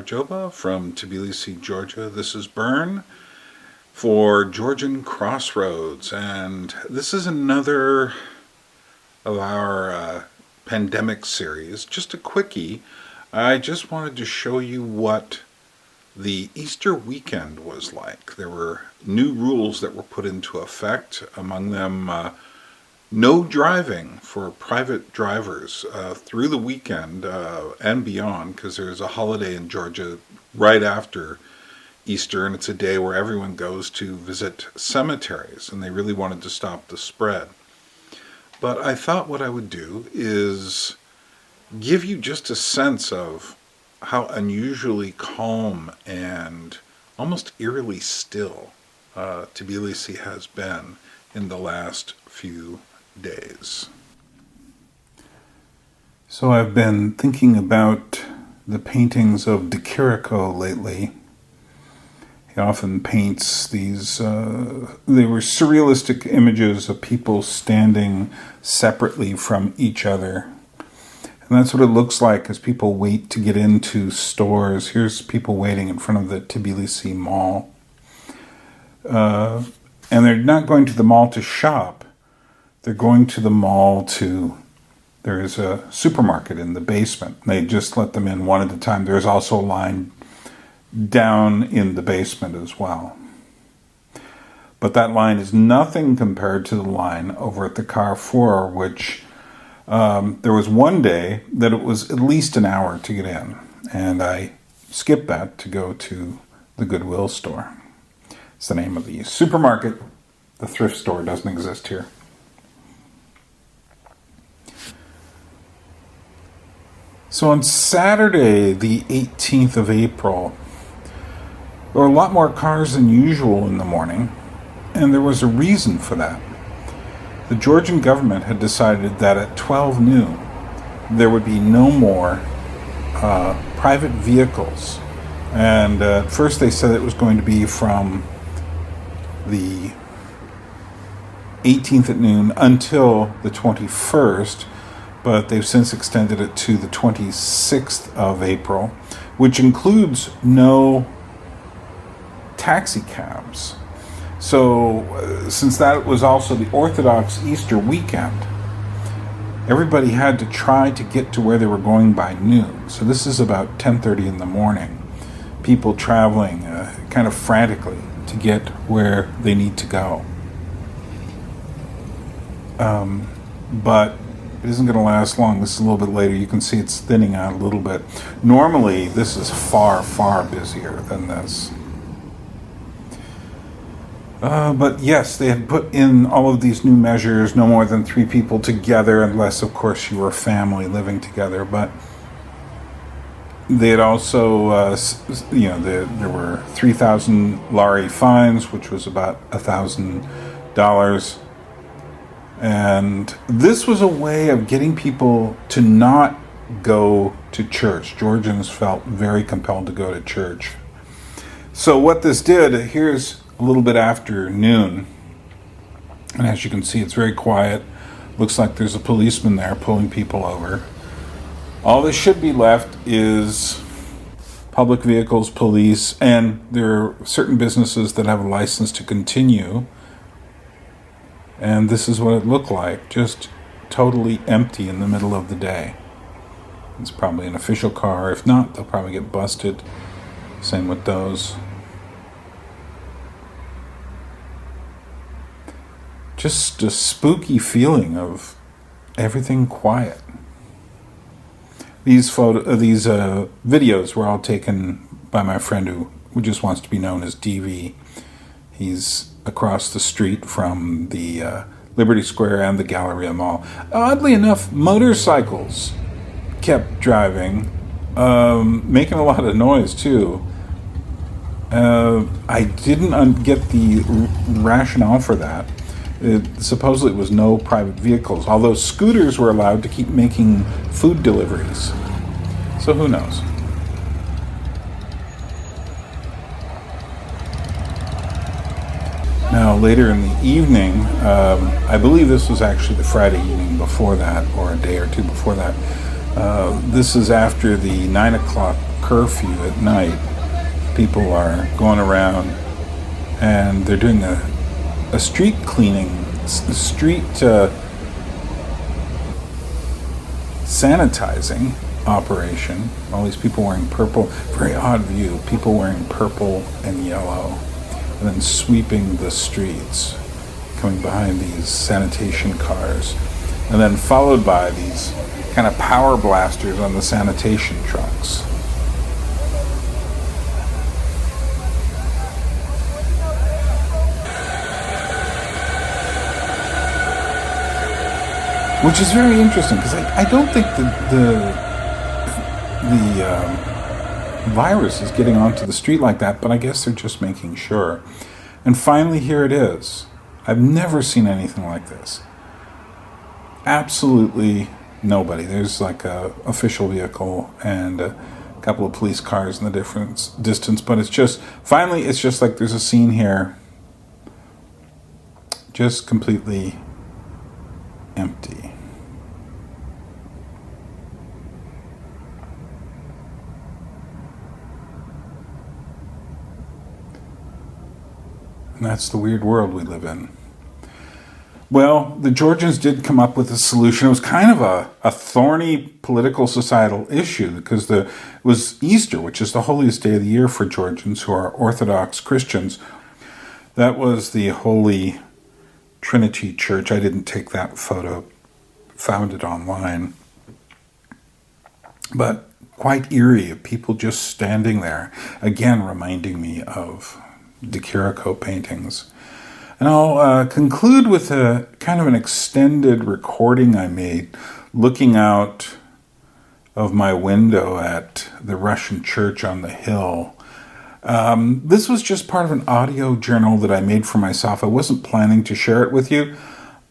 Marjoba from Tbilisi, Georgia. This is Byrne for Georgian Crossroads, and this is another of our pandemic series. Just a quickie. I just wanted to show you what the Easter weekend was like. There were new rules that were put into effect, among them no driving for private drivers through the weekend and beyond, because there's a holiday in Georgia right after Easter, and it's a day where everyone goes to visit cemeteries, and they really wanted to stop the spread. But I thought what I would do is give you just a sense of how unusually calm and almost eerily still Tbilisi has been in the last few days. So I've been thinking about the paintings of De Chirico lately. He often paints these, they were surrealistic images of people standing separately from each other. And that's what it looks like as people wait to get into stores. Here's people waiting in front of the Tbilisi mall. And they're not going to the mall to shop. They're going to the mall there is a supermarket in the basement. They just let them in one at a time. There's also a line down in the basement as well. But that line is nothing compared to the line over at the Carrefour, which there was one day that it was at least an hour to get in. And I skipped that to go to the Goodwill store. It's the name of the supermarket. The thrift store doesn't exist here. So on Saturday, the 18th of April, there were a lot more cars than usual in the morning, and there was a reason for that. The Georgian government had decided that at 12 noon, there would be no more private vehicles. And at first they said it was going to be from the 18th at noon until the 21st, but they've since extended it to the 26th of April, which includes no taxi cabs. So since that was also the Orthodox Easter weekend, everybody had to try to get to where they were going by noon. So this is about 10:30 in the morning. People traveling kind of frantically to get where they need to go. But it isn't going to last long. This is a little bit later. You can see it's thinning out a little bit. Normally, this is far, far busier than this. But yes, they had put in all of these new measures, no more than 3 people together, unless, of course, you were a family living together. But they had also, there were 3,000 lari fines, which was about $1,000. And this was a way of getting people to not go to church. Georgians felt very compelled to go to church. So what this did, here's a little bit after noon, and as you can see, it's very quiet. Looks like there's a policeman there pulling people over. All that should be left is public vehicles, police, and there are certain businesses that have a license to continue. And this is what it looked like, just totally empty in the middle of the day. It's probably an official car. If not, they'll probably get busted. Same with those. Just a spooky feeling of everything quiet. These videos were all taken by my friend who just wants to be known as Didi. He's across the street from the Liberty Square and the Galleria Mall. Oddly enough, motorcycles kept driving, making a lot of noise too. I didn't get the rationale for that. Supposedly it was no private vehicles, although scooters were allowed to keep making food deliveries. So who knows? Now, later in the evening, I believe this was actually the Friday evening before that, or a day or two before that, this is after the 9 o'clock curfew at night, people are going around and they're doing a street cleaning, street sanitizing operation. All these people wearing purple, very odd view, people wearing purple and yellow, and then sweeping the streets, coming behind these sanitation cars, and then followed by these kind of power blasters on the sanitation trucks. Which is very interesting, because I don't think the virus is getting onto the street like that, but I guess they're just making sure. And finally, here it is. I've never seen anything like this. Absolutely nobody. There's like a official vehicle and a couple of police cars in the distance, but it's just, finally, it's just like there's a scene here, just completely empty. And that's the weird world we live in. Well, the Georgians did come up with a solution. It was kind of a thorny political societal issue, because it was Easter, which is the holiest day of the year for Georgians who are Orthodox Christians. That was the Holy Trinity Church. I didn't take that photo, found it online. But quite eerie of people just standing there, again reminding me of De Chirico paintings. And I'll conclude with a kind of an extended recording I made looking out of my window at the Russian church on the hill. This was just part of an audio journal that I made for myself. I wasn't planning to share it with you,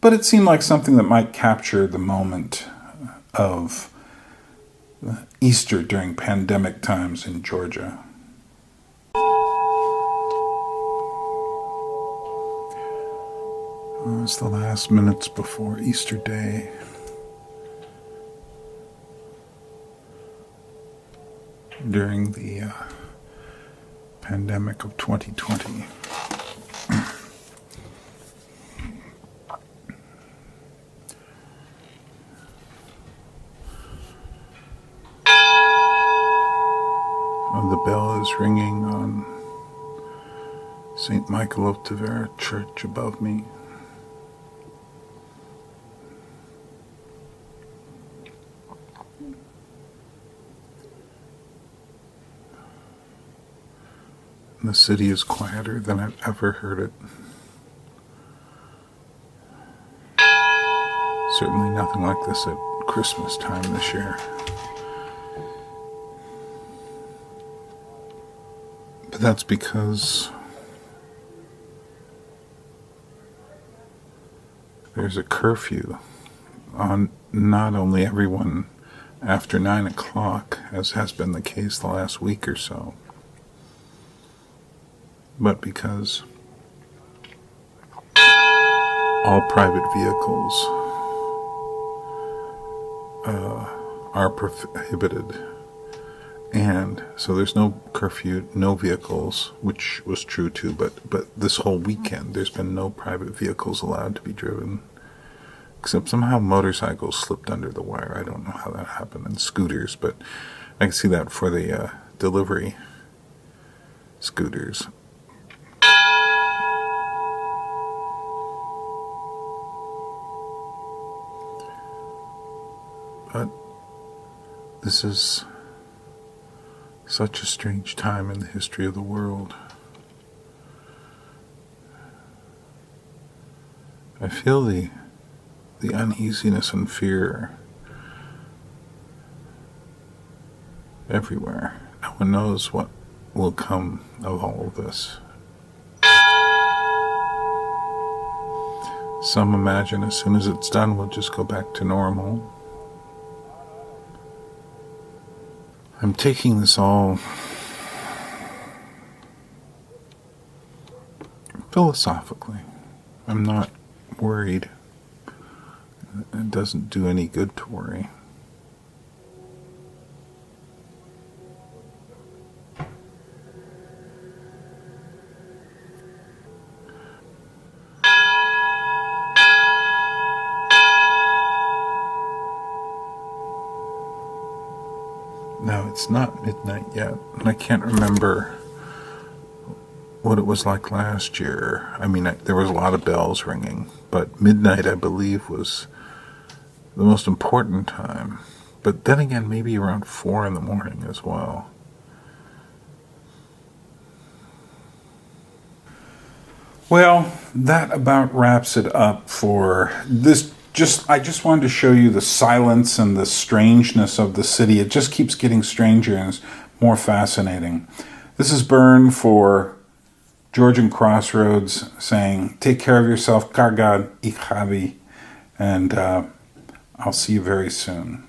but it seemed like something that might capture the moment of Easter during pandemic times in Georgia. It's the last minutes before Easter Day. During the pandemic of 2020. The bell is ringing on St. Michael of Tbilisi Church above me. The city is quieter than I've ever heard it. Certainly nothing like this at Christmas time this year. But that's because there's a curfew on not only everyone after 9 o'clock, as has been the case the last week or so, but because all private vehicles are prohibited. And so there's no curfew, no vehicles, which was true too, but this whole weekend there's been no private vehicles allowed to be driven, except somehow motorcycles slipped under the wire. I don't know how that happened, and scooters, but I can see that for the delivery scooters. But this is such a strange time in the history of the world. I feel the uneasiness and fear everywhere. No one knows what will come of all of this. Some imagine as soon as it's done, we'll just go back to normal. I'm taking this all philosophically. I'm not worried. It doesn't do any good to worry. No, it's not midnight yet. And I can't remember what it was like last year. I mean, there was a lot of bells ringing, but midnight, I believe, was the most important time. But then again, maybe around 4 in the morning as well. Well, that about wraps it up for this. I just wanted to show you the silence and the strangeness of the city. It just keeps getting stranger and is more fascinating. This is Byrne for Georgian Crossroads saying, take care of yourself, Kargad, ich habe, and I'll see you very soon.